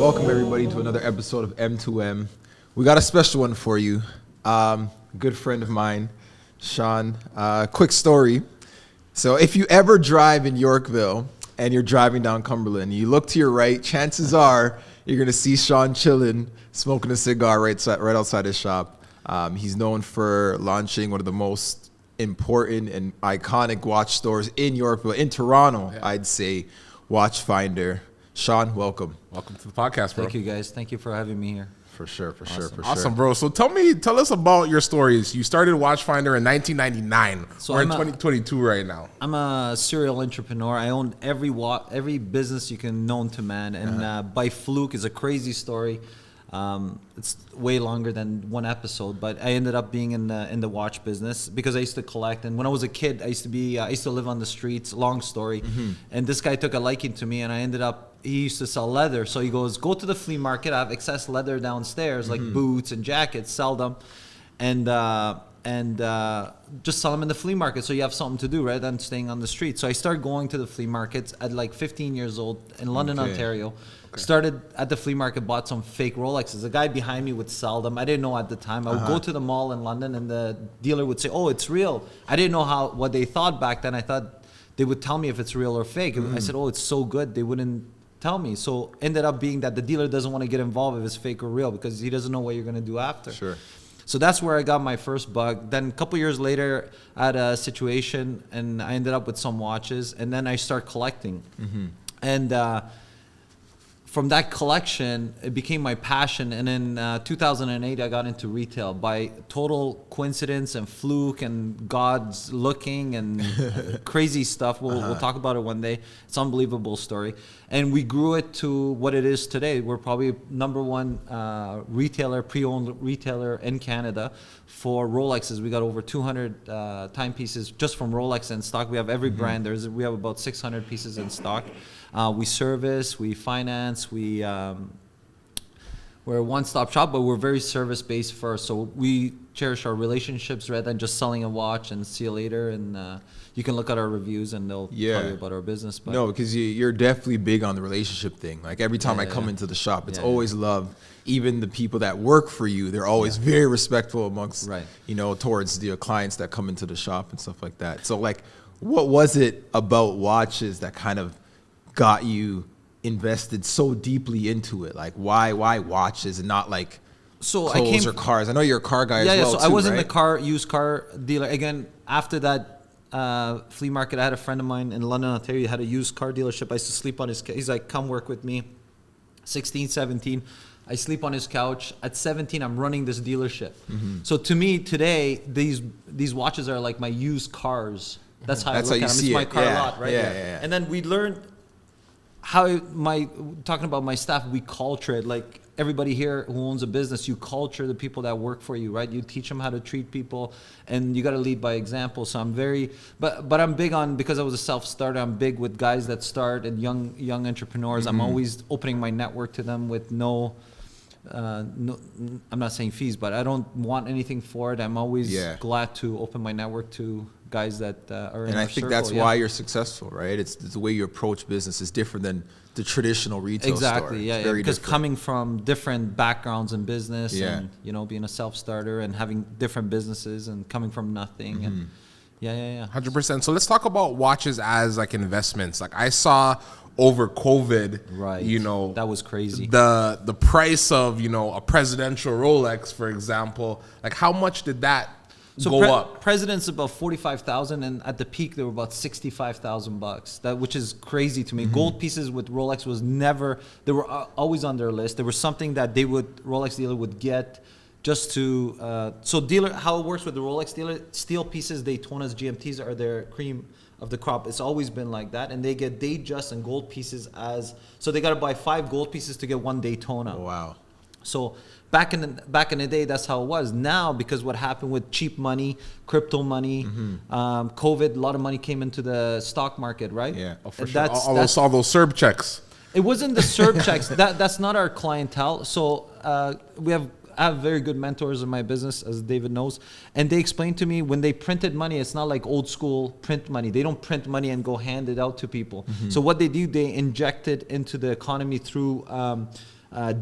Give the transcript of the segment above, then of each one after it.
Welcome everybody to another episode of M2M. We got a special one for you. Good friend of mine, Sean. Quick story. So if you ever drive in Yorkville and you're driving down Cumberland, you look to your right, chances are you're gonna see Sean chilling, smoking a cigar right outside his shop. He's known for launching one of the most important and iconic watch stores in Yorkville, in Toronto, I'd say, Watchfinder. Sean, welcome. Welcome to the podcast, bro. Thank you, guys. Thank you for having me here. For sure. Awesome, bro. So tell us about your stories. You started Watchfinder in 1999. So We're in 2022 right now. I'm a serial entrepreneur. I own every business you can known to man, and by fluke is a crazy story. It's way longer than one episode, but I ended up being in the watch business because I used to collect. And when I was a kid, I used to live on the streets. Long story, and this guy took a liking to me, and I ended up. He used to sell leather, so he goes, "Go to the flea market. I have excess leather downstairs, like boots and jackets. Sell them, and just sell them in the flea market, so you have something to do rather than staying on the street." So I started going to the flea markets at like 15 years old in London, Ontario. Started at the flea market, bought some fake Rolexes. The guy behind me would sell them. I didn't know at the time. I would go to the mall in London, and the dealer would say, "Oh, it's real." I didn't know what they thought back then. I thought they would tell me if it's real or fake. I said, "Oh, it's so good." They wouldn't tell me. So ended up being that the dealer doesn't want to get involved if it's fake or real because he doesn't know what you're going to do after. Sure. So that's where I got my first bug. Then a couple years later, I had a situation and I ended up with some watches, and then I start collecting. And from that collection, it became my passion. And in 2008, I got into retail by total coincidence and fluke and God's looking and crazy stuff. We'll talk about it one day. It's an unbelievable story. And we grew it to what it is today. We're probably number one retailer, pre-owned retailer in Canada for Rolexes. We got over 200 timepieces just from Rolex in stock. We have every brand. We have about 600 pieces in stock. We service, we finance, we're a one-stop shop, but we're very service-based first. So we cherish our relationships rather than just selling a watch and see you later. And you can look at our reviews and they'll tell you about our business. But no, because you're definitely big on the relationship thing. Like every time I come into the shop, it's always love. Even the people that work for you, they're always very respectful amongst, towards the clients that come into the shop and stuff like that. So like, what was it about watches that kind of got you invested so deeply into it? Like why watches and not like clothes or cars? I know you're a car guy as well. So I was in the used car dealer. Again, after that flea market, I had a friend of mine in London, Ontario. He had a used car dealership. I used to sleep on his couch. He's like, "Come work with me." 16, 17. I sleep on his couch. At 17, I'm running this dealership. So to me today, these watches are like my used cars. That's how I look at them. It's my car lot, right? And then we learned talking about my staff, we culture it. Like everybody here who owns a business, you culture the people that work for you, right? You teach them how to treat people, and you got to lead by example. So but I'm big on, because I was a self-starter, I'm big with guys that start and young entrepreneurs. I'm always opening my network to them with no, I'm not saying fees, but I don't want anything for it. I'm always glad to open my network to guys that are in our circle. And I think that's why you're successcul, right? It's the way you approach business is different than the traditional retail store. Exactly, because coming from different backgrounds in business and, being a self-starter and having different businesses and coming from nothing. And 100%. So let's talk about watches as like investments. Like I saw over COVID, that was crazy. The price of, a presidential Rolex, for example, like how much did that go up? President's about 45,000, and at the peak they were about 65,000 bucks. Which is crazy to me. Gold pieces with Rolex was never. They were always on their list. There was something that Rolex dealer would get just to. So dealer, how it works with the Rolex dealer, steel pieces, Daytonas, GMTs are their cream of the crop. It's always been like that, and they get Datejust and gold pieces so they got to buy 5 gold pieces to get 1 Daytona. Oh, wow. So back in the day, that's how it was. Now, because what happened with cheap money, crypto money, COVID, a lot of money came into the stock market, right? Yeah, for sure. All those CERB checks. It wasn't the CERB checks. That's not our clientele. So I have very good mentors in my business, as David knows, and they explained to me when they printed money, it's not like old school print money. They don't print money and go hand it out to people. So what they do, they inject it into the economy through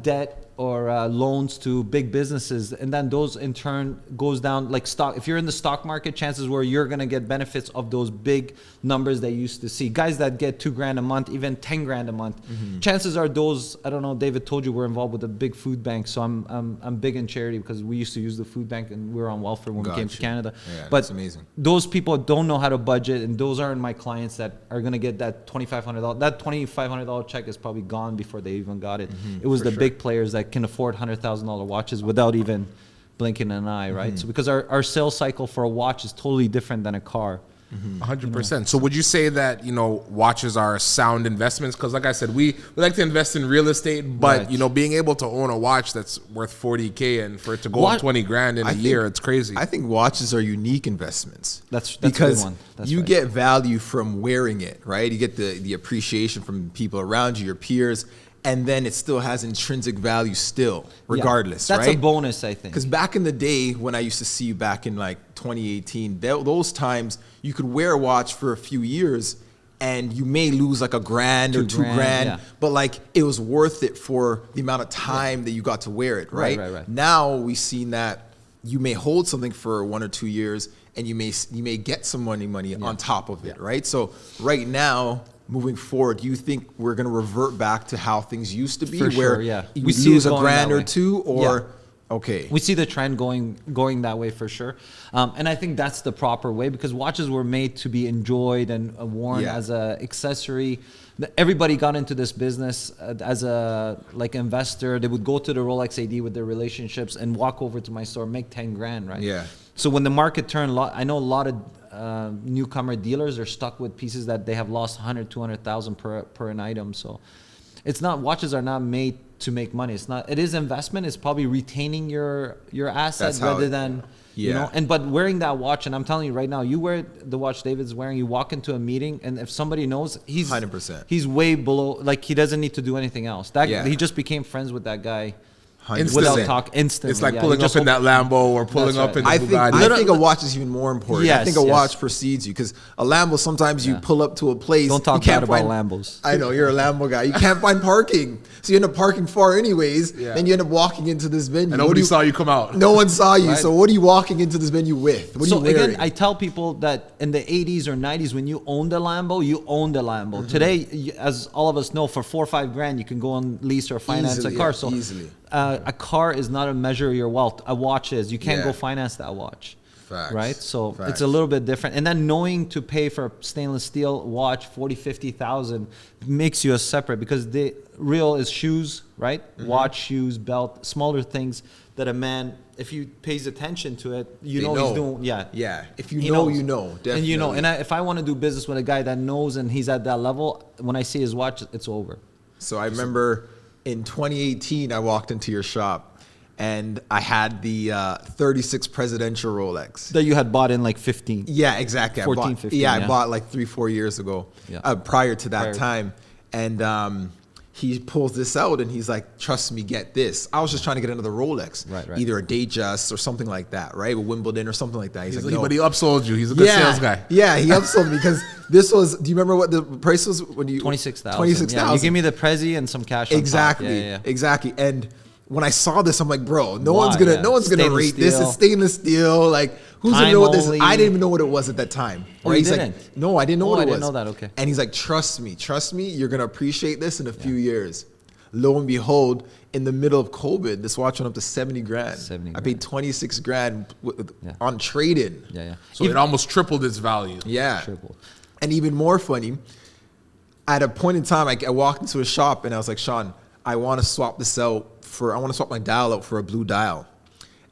debt or loans to big businesses, and then those in turn goes down like stock. If you're in the stock market, chances where you're gonna get benefits of those big numbers they used to see. Guys that get $2,000 a month, even 10 grand a month, chances are those. I don't know. David told you we're involved with a big food bank, so I'm big in charity because we used to use the food bank and we were on welfare when we came to Canada. Yeah, but that's amazing. Those people don't know how to budget, and those aren't my clients that are gonna get that $2,500. That $2,500 check is probably gone before they even got it. It was the big players that can afford $100,000 watches without even blinking an eye, right? So because our sales cycle for a watch is totally different than a car. 100%. So would you say that, watches are sound investments? Because like I said, we like to invest in real estate, but, being able to own a watch that's worth $40K and for it to go up 20 grand in a year, it's crazy. I think watches are unique investments. That's because a good one. That's you right. get value from wearing it, right? You get the appreciation from people around you, your peers, and then it still has intrinsic value still, regardless, That's right? a bonus, I think. Because back in the day, when I used to see you back in like 2018, those times you could wear a watch for a few years and you may lose like $1,000 or $2,000, but like it was worth it for the amount of time that you got to wear it, right? Right. Now we've seen that you may hold something for 1 or 2 years and you may get some money on top of it, right? So right now, moving forward, do you think we're going to revert back to how things used to be, For where sure, yeah. you We see lose it going $1,000 that or way. two, or Yeah. okay? We see the trend going that way for sure, and I think that's the proper way because watches were made to be enjoyed and worn as a accessory. Everybody got into this business as a investor. They would go to the Rolex AD with their relationships and walk over to my store, make 10 grand, right? Yeah. So when the market turned, I know a lot of newcomer dealers are stuck with pieces that they have lost 100, 200,000 per an item. So it's not, watches are not made to make money. It is investment. It's probably retaining your asset rather than, but wearing that watch, and I'm telling you right now, you wear the watch David's wearing, you walk into a meeting, and if somebody knows, he's 100%. He's way below, like he doesn't need to do anything else. He just became friends with that guy. Without talk, instantly. It's like pulling up in that Lambo or pulling up in the Bugatti. I think a watch is even more important. Yes, I think a watch precedes you because a Lambo, sometimes you pull up to a place. Don't talk bad about Lambos. I know, you're a Lambo guy. You can't find parking. So you end up parking far anyways. Yeah. Then you end up walking into this venue. And nobody saw you come out. No one saw you. Right. So what are you walking into this venue with? What are you wearing? Again, I tell people that in the 80s or 90s, when you owned a Lambo, you owned a Lambo. Today, as all of us know, for 4 or 5 grand, you can go on lease or finance a car. So easily. A car is not a measure of your wealth. A watch is. You can't go finance that watch. Facts. Right? So Facts. it's a little bit different. And then knowing to pay for a stainless steel watch, 40, 50,000 makes you a separate, because the real is shoes, right? Watch, shoes, belt, smaller things that a man, if he pays attention to it, he's doing, Yeah. If you know, definitely. And if I want to do business with a guy that knows and he's at that level, when I see his watch, it's over. So I remember in 2018, I walked into your shop and I had the 36 presidential Rolex. That you had bought in like 15. Yeah, exactly. 14, 15. I bought like 3-4 years ago, prior to that time. And he pulls this out and he's like, trust me, get this. I was just trying to get another Rolex. Right. Either a Datejust or something like that, right? With Wimbledon or something like that. He's like, no. But he upsold you. He's a good sales guy. Yeah, he upsold me because this was, do you remember what the price was when you? 26,000. 26,000. Yeah, you give me the Prezi and some cash Exactly. on top. Yeah. Exactly. And when I saw this, I'm like, bro, no one's gonna rate this. It's stainless steel. Like, who's gonna know what this is? I didn't even know what it was at that time. Oh, you didn't? Like, no, I didn't know what it was. I didn't know that. Okay. And he's like, trust me, you're gonna appreciate this in a few years. Lo and behold, in the middle of COVID, this watch went up to 70 grand. I paid 26 grand on trade-in. Yeah. So it almost tripled its value. Yeah. Tripled. And even more funny, at a point in time, I walked into a shop and I was like, Sean, I want to swap my dial out for a blue dial.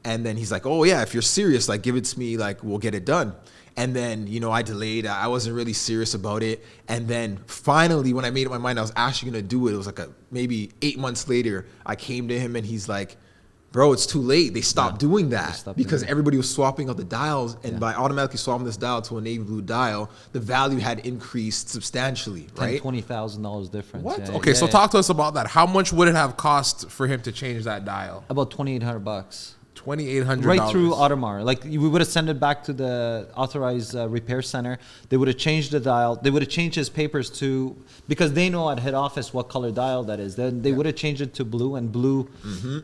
And then he's like, oh yeah, if you're serious, like give it to me, like we'll get it done. And then, I delayed. I wasn't really serious about it. And then finally, when I made up my mind, I was actually going to do it. It was like maybe 8 months later, I came to him and he's like, bro, it's too late. They stopped doing that because everybody was swapping out the dials. And by automatically swapping this dial to a navy blue dial, the value had increased substantially, right? $20,000 difference. What? Okay, so talk to us about that. How much would it have cost for him to change that dial? About $2,800. $2,800 right through Audemars. Like we would have sent it back to the authorized repair center. They would have changed the dial. They would have changed his papers to, because they know at head office what color dial that is. Then they would have changed it to blue, and blue.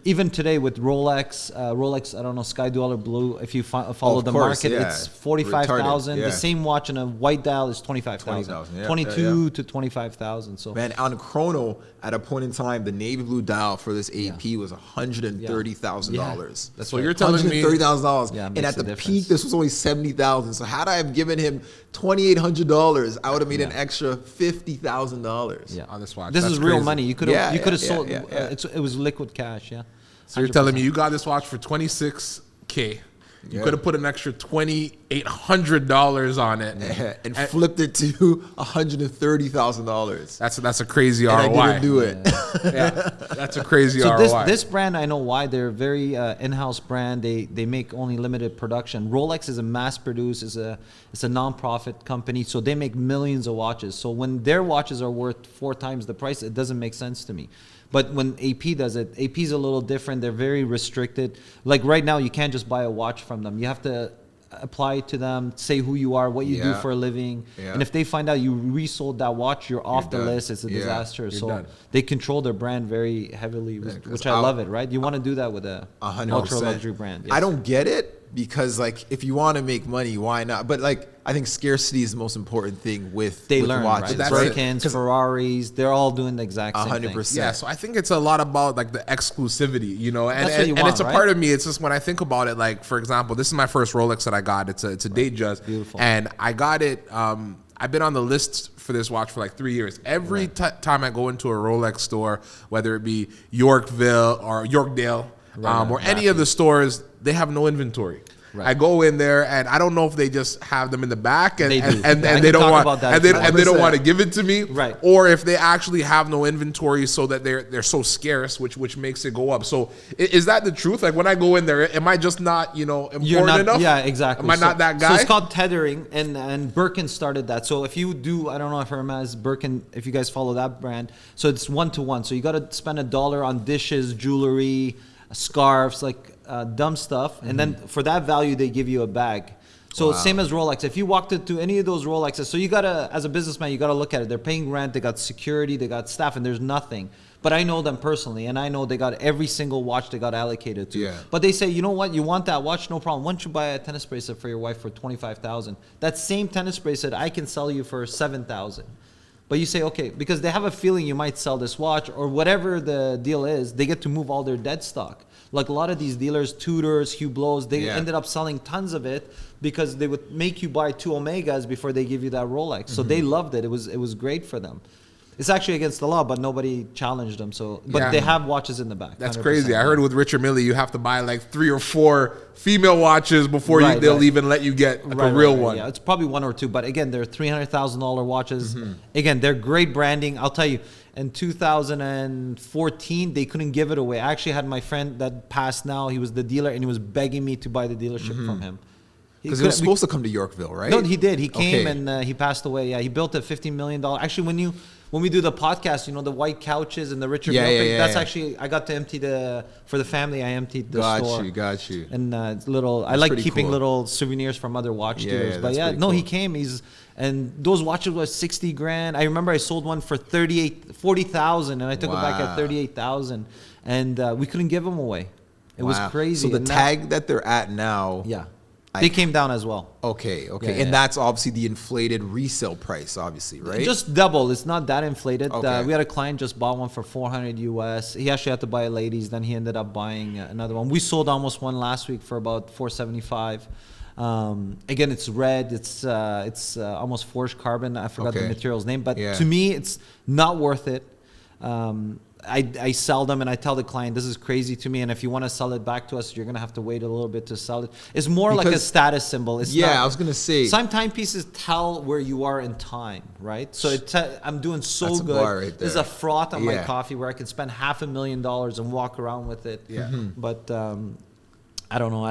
Even today with Rolex, I don't know, Sky Dweller Blue. If you follow the market, it's 45,000. The same watch in a white dial is 25,000. 22 to 25,000. So man, on chrono at a point in time, the navy blue dial for this AP was $130,000. That's So right. you're telling me $130,000. Yeah, and makes at the a difference. peak, this was only $70,000. So had I have given him $2,800, I would have made an extra $50,000. Yeah. on this watch. This That's is real crazy. money. You could have sold. yeah. It was liquid cash. Yeah. So you're telling me you got this watch for $26K. You could have put an extra $2,800 on it and flipped it to $130,000. That's a crazy And ROI. I didn't do it. That's a crazy So ROI. this brand, I know why. They're a very in-house brand. They make only limited production. Rolex is a mass produce. It's a non-profit company, so they make millions of watches. So when their watches are worth 4 times the price, it doesn't make sense to me. But when AP does it, AP is a little different. They're very restricted. Like right now, you can't just buy a watch from them. You have to apply to them, say who you are, what you do for a living. And if they find out you resold that watch, you're off the list. It's a disaster. So done. they control their brand very heavily, which I love it, right? You want to do that with a 100%. ultra luxury brand. Yes. I don't get it because, like, if you want to make money, why not? But, like, I think scarcity is the most important thing with learn, watches. right? Right? Birkins, Ferraris, they're all doing the exact same 100%. thing. Yeah, so I think it's a lot about like the exclusivity, you know, and, That's what you and want, it's a right? part of me. It's just when I think about it, like for example, this is my first Rolex that I got. It's a Datejust, Beautiful. and I got it. I've been on the list for this watch for like 3 years. Every time I go into a Rolex store, whether it be Yorkville or Yorkdale, or any of the stores, they have no inventory. Right. I go in there and I don't know if they just have them in the back and They do. and I they can don't talk want about that and if you they don't 100%. want to give it to me, Right. or if they actually have no inventory so that they're so scarce, which makes it go up. So is that the truth? Like when I go in there, am I just not important You're not, enough? yeah, exactly. Am I not that guy? So it's called tethering, and Birkin started that. So if you do, I don't know if Hermes, Birkin, if you guys follow that brand, so it's 1-to-1. So you got to spend $1 on dishes, jewelry, scarves, like dumb stuff, and then for that value they give you a bag. So same as Rolex. If you walked into any of those Rolexes, so you gotta, as a businessman, you gotta look at it. They're paying rent, they got security, they got staff, and there's nothing. But I know them personally, and I know they got every single watch they got allocated to. Yeah. But they say, you know what, you want that watch, no problem. Why don't you buy a tennis bracelet for your wife for $25,000? That same tennis bracelet I can sell you for $7,000. But you say, okay, because they have a feeling you might sell this watch or whatever the deal is, they get to move all their dead stock. Like a lot of these dealers, Tudors, Hublots, they ended up selling tons of it because they would make you buy 2 Omegas before they give you that Rolex. So they loved it. It was great for them. It's actually against the law, but nobody challenged them. So, but they have watches in the back. That's 100%. crazy. I heard with Richard Mille, you have to buy like 3 or 4 female watches before they'll even let you get like a real one. Yeah, it's probably 1 or 2. But again, they're $300,000 watches. Again, they're great branding. I'll tell you, in 2014, they couldn't give it away. I actually had my friend that passed now. He was the dealer, and he was begging me to buy the dealership from him. Because it was supposed to come to Yorkville, right? No, he did. He came and he passed away. Yeah, he built a $15 million. Actually, when we do the podcast, you know, the white couches and the Richard Mille thing, that's actually, I got to empty for the family, I emptied the store. Got you. And it's little, I like keeping cool. little souvenirs from other watch dealers. But that's yeah, pretty no, he cool. came. And those watches was 60 grand. I remember I sold one for 40,000 and I took it back at 38,000. And we couldn't give them away. It was crazy. So the And tag that they're at now. Yeah. They came down as well. Okay. Yeah, and that's obviously the inflated resale price, obviously, right? Just double. It's not that inflated. Okay. We had a client just bought one for $400 US. He actually had to buy a ladies. Then he ended up buying another one. We sold almost one last week for about $475. Again, it's red. It's almost forged carbon. I forgot the material's name, but to me, it's not worth it. I sell them and I tell the client, this is crazy to me, and if you want to sell it back to us, you're gonna have to wait a little bit to sell it. It's more like a status symbol. It's not, I was gonna say some timepieces tell where you are in time, right? So I'm doing so That's a good. bar right There's there. a froth on my coffee where I could spend $500,000 and walk around with it. Yeah. But I don't know.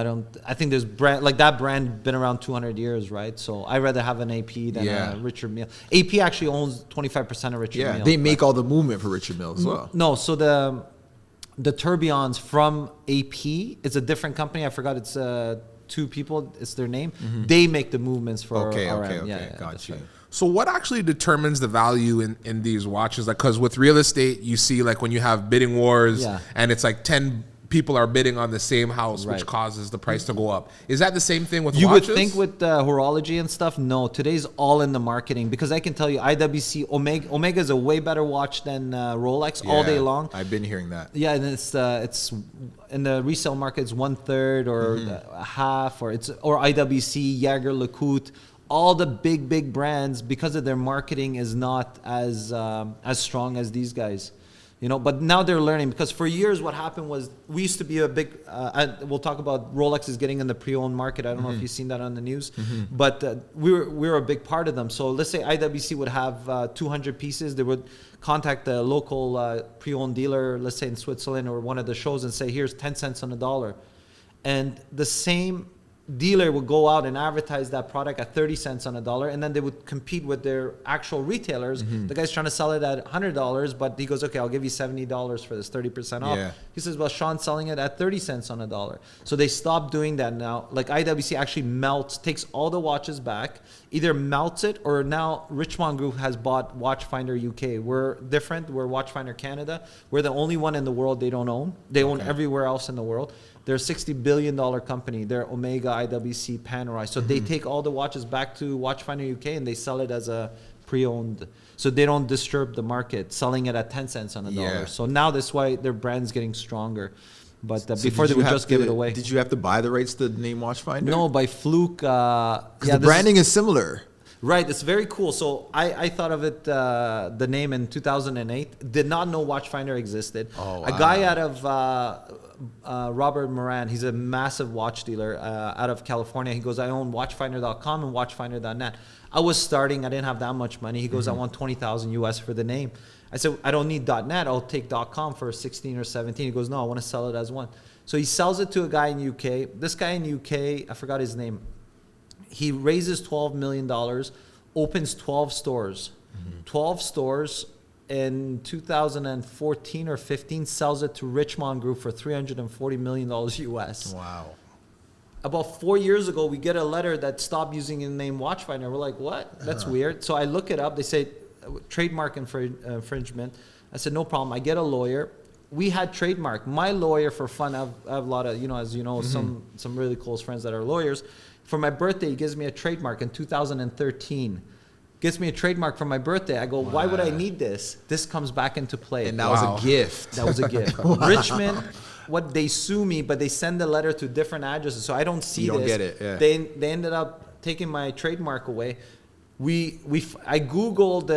I think there's brand like that brand been around 200 years, right? So I'd rather have an AP than a Richard Mille. AP actually owns 25% of Richard Mille. they make all the movement for Richard Mille as well. No, so the tourbillons from AP. It's a different company. I forgot. It's two people. It's their name. They make the movements for RM. Yeah, got you. right. So what actually determines the value in these watches? Like, because with real estate, you see like when you have bidding wars and it's like 10 people are bidding on the same house, which causes the price to go up. Is that the same thing with you watches? would think with horology and stuff. No, today's all in the marketing, because I can tell you IWC Omega is a way better watch than Rolex all day long. I've been hearing that. Yeah, and it's in the resale market, it's 1/3 or half, or IWC, Jaeger LeCoultre. All the big brands, because of their marketing, is not as strong as these guys, you know. But now they're learning, because for years what happened was we used to be a big. We'll talk about Rolex is getting in the pre-owned market. I don't know if you've seen that on the news, but we were a big part of them. So let's say IWC would have 200 pieces. They would contact the local pre-owned dealer, let's say in Switzerland or one of the shows, and say, here's 10 cents on the dollar, and the same dealer would go out and advertise that product at 30 cents on a dollar, and then they would compete with their actual retailers. The guy's trying to sell it at $100, but he goes, okay, I'll give you $70 for this, 30% off. He says, well, Sean's selling it at 30 cents on a dollar. So they stopped doing that now. Like IWC actually takes all the watches back, either melts it, or now Richemont Group has bought Watchfinder UK. We're different. We're Watchfinder Canada. We're the only one in the world they don't own. They own everywhere else in the world. They're a $60 billion company. They're Omega, IWC, Panerai. So they take all the watches back to Watchfinder UK and they sell it as a pre-owned. So they don't disturb the market, selling it at 10 cents on a dollar. So now that's why their brand's getting stronger. But so before they would just give it away. Did you have to buy the rights to the name Watchfinder? No, by fluke. The branding is similar. Right, it's very cool. So I thought of it, the name in 2008. Did not know Watchfinder existed. Oh, wow. A guy out of Robert Moran, he's a massive watch dealer out of California. He goes, I own Watchfinder.com and Watchfinder.net. I was starting, I didn't have that much money. He goes, I want 20,000 US for the name. I said, I don't need .net, I'll take .com for 16 or 17. He goes, no, I want to sell it as one. So he sells it to a guy in UK. This guy in UK, I forgot his name. He raises $12 million, opens 12 stores. 12 stores in 2014 or 15, sells it to Richemont Group for $340 million US. Wow. About 4 years ago, we get a letter that stopped using the name Watchfinder. We're like, what? That's weird. So I look it up. They say trademark infringement. I said, no problem. I get a lawyer. We had trademark. My lawyer, for fun, I have a lot of, as you know, some really close friends that are lawyers. For my birthday, he gives me a trademark in 2013. Gets me a trademark for my birthday. I go, why would I need this? This comes back into play. And that was a gift. That was a gift. Richmond, they sue me, but they send the letter to different addresses, so I don't see this. You don't get it, yeah. They ended up taking my trademark away. I Googled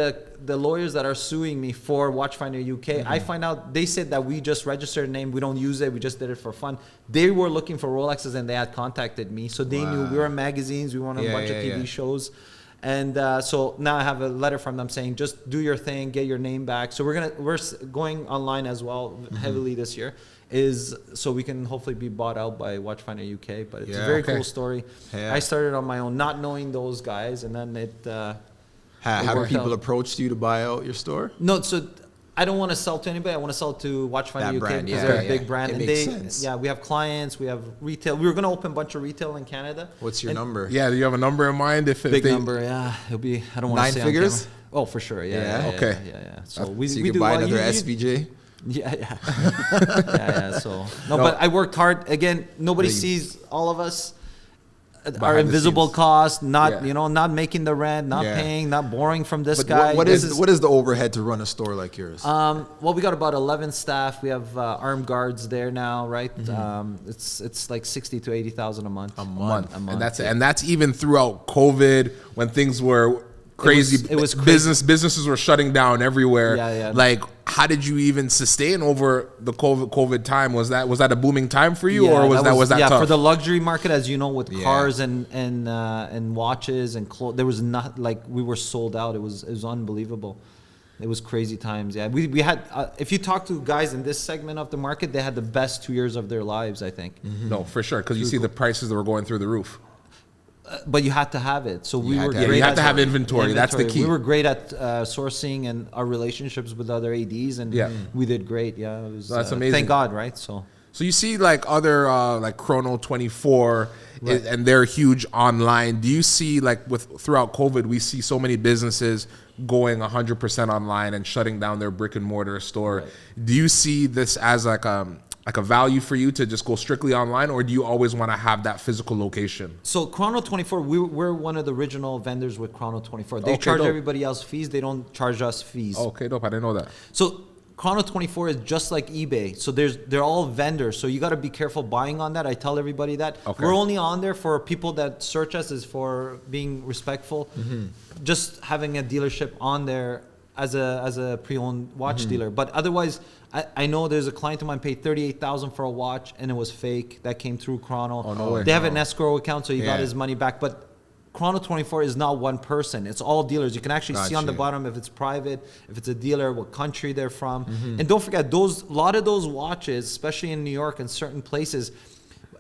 the lawyers that are suing me for Watchfinder UK. I find out they said that we just registered a name. We don't use it. We just did it for fun. They were looking for Rolexes and they had contacted me. So they knew we were in magazines. We were on a bunch of TV shows. And so now I have a letter from them saying, just do your thing, get your name back. So we're going online as well heavily this year, is so we can hopefully be bought out by Watchfinder UK. But it's a very cool story. Yeah. I started on my own, not knowing those guys, and then it have people approached you to buy out your store? No, so I don't want to sell to anybody. I want to sell to Watchfinder UK because they're a big brand. It makes sense. Yeah, we have clients, we have retail. We were going to open a bunch of retail in Canada. What's your number? Yeah, do you have a number in mind? Big number, yeah. It'll be, I don't want to say 9 figures? Oh, for sure, yeah. Okay. Yeah. So we can do buy another SVJ? Yeah. So but I worked hard. Again, nobody sees all of us. Our invisible cost, not making the rent, not paying, not borrowing from this guy. What is the overhead to run a store like yours? Well, we got about 11 staff. We have armed guards there now, right? It's like 60 to 80,000 a month. A month. And that's even throughout COVID when things were crazy. It was crazy. Businesses were shutting down everywhere. Yeah. Like, how did you even sustain over the COVID time? Was that a booming time for you, or was that tough? For the luxury market, as you know, with cars and watches and clothes, there was not, like, we were sold out. It was unbelievable. It was crazy times. Yeah, we had. If you talk to guys in this segment of the market, they had the best 2 years of their lives, I think. No, for sure, because you see the prices that were going through the roof. But you had to have it. So we were great. You have to have inventory. That's the key. We were great at sourcing and our relationships with other ADs, and we did great. Yeah, it was, that's amazing. Thank God, right? So you see like other like Chrono 24, and they're huge online. Do you see like throughout COVID, we see so many businesses going 100% online and shutting down their brick and mortar store. Right. Do you see this as like a value for you to just go strictly online, or do you always want to have that physical location? So Chrono 24, we're one of the original vendors with Chrono 24. They charge everybody else fees. They don't charge us fees. Okay, dope. I didn't know that. So Chrono 24 is just like eBay. So they're all vendors. So you got to be careful buying on that. I tell everybody that. Okay. We're only on there for people that search us is for being respectful. Just having a dealership on there as a pre-owned watch dealer. But otherwise, I know there's a client of mine paid $38,000 for a watch and it was fake. That came through Chrono. Oh, no way. They have an escrow account, so he got his money back. But Chrono 24 is not one person. It's all dealers. You can actually see on the bottom if it's private, if it's a dealer, what country they're from. And don't forget, a lot of those watches, especially in New York and certain places,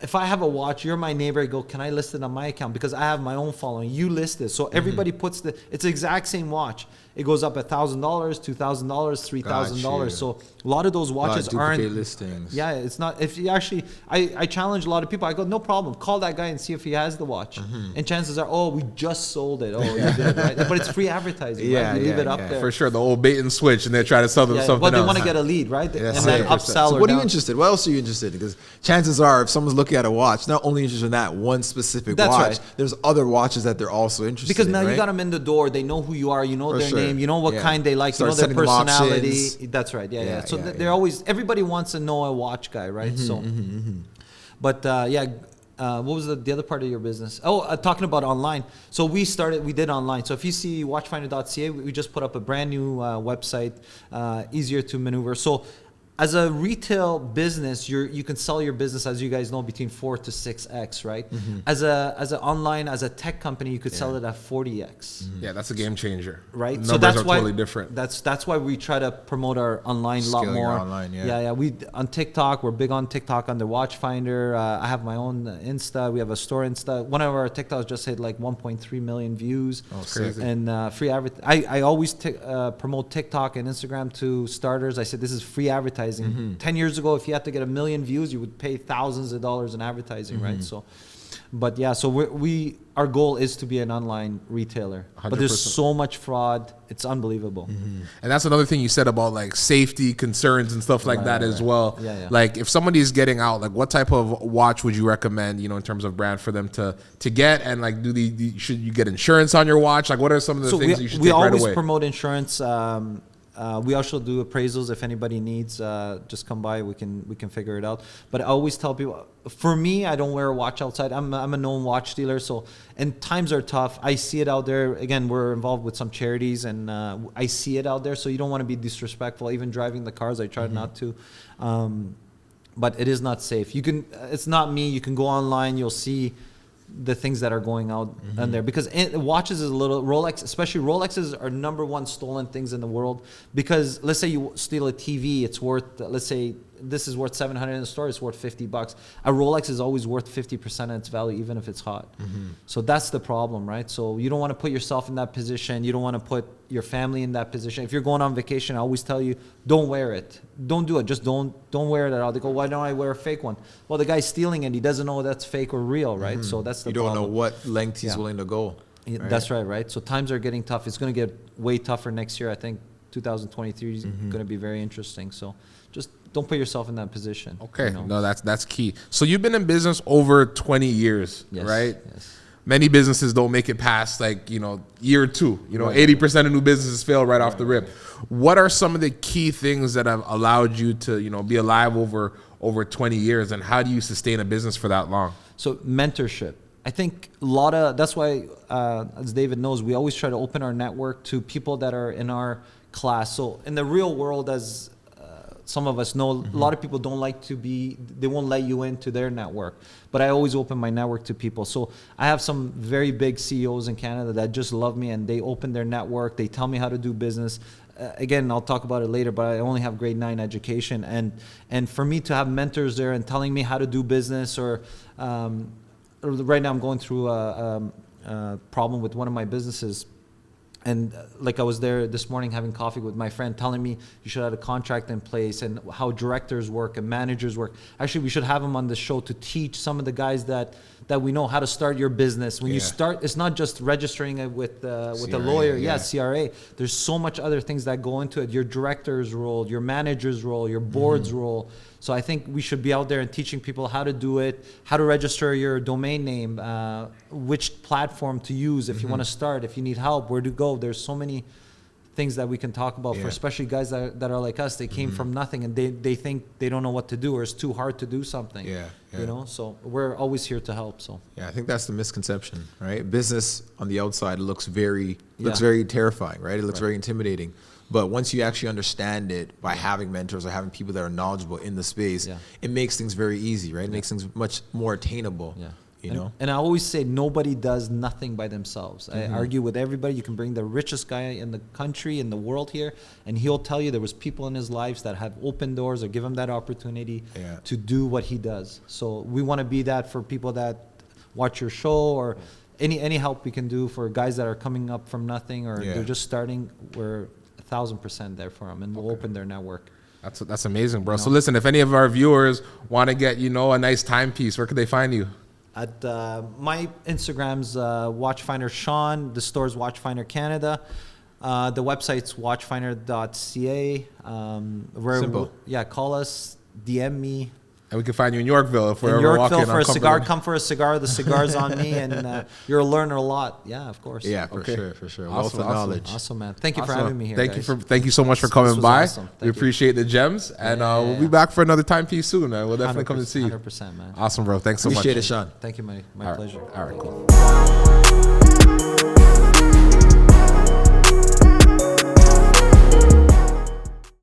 if I have a watch, you're my neighbor, I go, can I list it on my account? Because I have my own following. You list it. So everybody puts it's the exact same watch. It goes up $1,000, $2,000, $3,000. So a lot of those watches aren't listings. Yeah, it's not. If you actually, I challenge a lot of people. I go, no problem. Call that guy and see if he has the watch. And chances are, we just sold it. You did, right? But it's free advertising. Right? You leave it up there for sure. The old bait and switch, and they try to sell them something else. But they want to get a lead, right? And then upsell. So what are you interested? What else are you interested in? Because chances are, if someone's looking at a watch, not only interested in that one specific watch, there's other watches that they're also interested in. Because now you got them in the door. They know who you are. You know their name. You know what kind they like. You know their personality. That's right. Yeah. So they're always, everybody wants to know a watch guy, right? So, but what was the other part of your business? Talking about online. So we did online. So if you see watchfinder.ca, we just put up a brand new website, easier to maneuver. So as a retail business, you can sell your business, as you guys know, between 4 to 6x, right? As a tech company, you could sell it at 40x. Yeah, that's a game changer. Right? Numbers so that's are totally different. That's why we try to promote our online a lot more. Online, We on TikTok, we're big on TikTok under Watchfinder. I have my own Insta. We have a store Insta. One of our TikToks just hit like 1.3 million views. Oh, crazy. And free advertising. I always promote TikTok and Instagram to starters. I said this is free advertising. 10 years ago, if you had to get 1 million views, you would pay thousands of dollars in advertising, right? So, but so our goal is to be an online retailer. 100%. But there's so much fraud; it's unbelievable. And that's another thing you said about like safety concerns and stuff like that as well. Like if somebody's getting out, like what type of watch would you recommend? In terms of brand for them to get, and like should you get insurance on your watch? Like what are some of the things you should take right away? We always promote insurance. We also do appraisals. If anybody needs, just come by. We can figure it out. But I always tell people, for me, I don't wear a watch outside. I'm a known watch dealer, and times are tough. I see it out there. Again, we're involved with some charities, and I see it out there. So you don't want to be disrespectful. Even driving the cars, I try not to. But it is not safe. It's not me. You can go online. You'll see the things that are going out on there, because watches is a little Rolex, especially Rolexes are #1 stolen things in the world. Because let's say you steal a TV, it's worth, let's say this is worth $700 in the store, it's worth $50. A Rolex is always worth 50% of its value, even if it's hot. So that's the problem, right? So you don't want to put yourself in that position. You don't want to put your family in that position. If you're going on vacation, I always tell you, don't wear it. Don't do it. Just don't wear it at all. They go, why don't I wear a fake one? Well, the guy's stealing it. He doesn't know that's fake or real, right? So that's the problem. You don't know what length he's willing to go. Right? That's right? So times are getting tough. It's going to get way tougher next year. I think 2023 is going to be very interesting. So just don't put yourself in that position. Okay. No, that's key. So you've been in business over 20 years, right? Yes. Many businesses don't make it past year 2. 80% of new businesses fail right off the rip. What are some of the key things that have allowed you to, be alive over 20 years, and how do you sustain a business for that long? So mentorship. I think that's why, as David knows, we always try to open our network to people that are in our class. So in the real world, as some of us know, a lot of people they won't let you into their network. But I always open my network to people. So I have some very big CEOs in Canada that just love me, and they open their network. They tell me how to do business. Again, I'll talk about it later, but I only have grade 9 education. And for me to have mentors there and telling me how to do business, or right now I'm going through a problem with one of my businesses. And like I was there this morning having coffee with my friend telling me you should have a contract in place and how directors work and managers work. Actually, we should have him on the show to teach some of the guys that we know how to start your business. When you start, it's not just registering it with a lawyer. CRA. There's so much other things that go into it. Your director's role, your manager's role, your board's role. So I think we should be out there and teaching people how to do it, how to register your domain name, which platform to use if you want to start, if you need help, where to go. There's so many things that we can talk about for especially guys that are like us. They came from nothing and they think they don't know what to do or it's too hard to do something. You know, so we're always here to help. So I think that's the misconception, right? Business on the outside looks very terrifying, right? It looks very intimidating. But once you actually understand it by having mentors or having people that are knowledgeable in the space, it makes things very easy, right? It makes things much more attainable. You know? And I always say nobody does nothing by themselves. I argue with everybody. You can bring the richest guy in the country, in the world here, and he'll tell you there was people in his lives that have opened doors or give him that opportunity to do what he does. So we want to be that for people that watch your show or any help we can do for guys that are coming up from nothing or they're just starting. We're 1,000% there for them, and we'll open their network. That's amazing, bro. So listen, if any of our viewers want to get, a nice timepiece, where could they find you? At my Instagram's Watchfinder Sean. The store's Watchfinder Canada. The website's watchfinder.ca. Simple. Call us, DM me. And we can find you in Yorkville if we're ever Yorkville walking for a cigar. Come for a cigar. The cigar's on me, and you'll learn a lot. Yeah, of course. Yeah, for sure. Wealth of knowledge. Awesome, man. Thank you for having me here. Thank you so much for coming by. Awesome. We appreciate the gems, and we'll be back for another timepiece soon, man. We'll definitely come to see you. 100%, man. Awesome, bro. Thanks so much. Appreciate it, Sean. Thank you, my pleasure. All right, cool.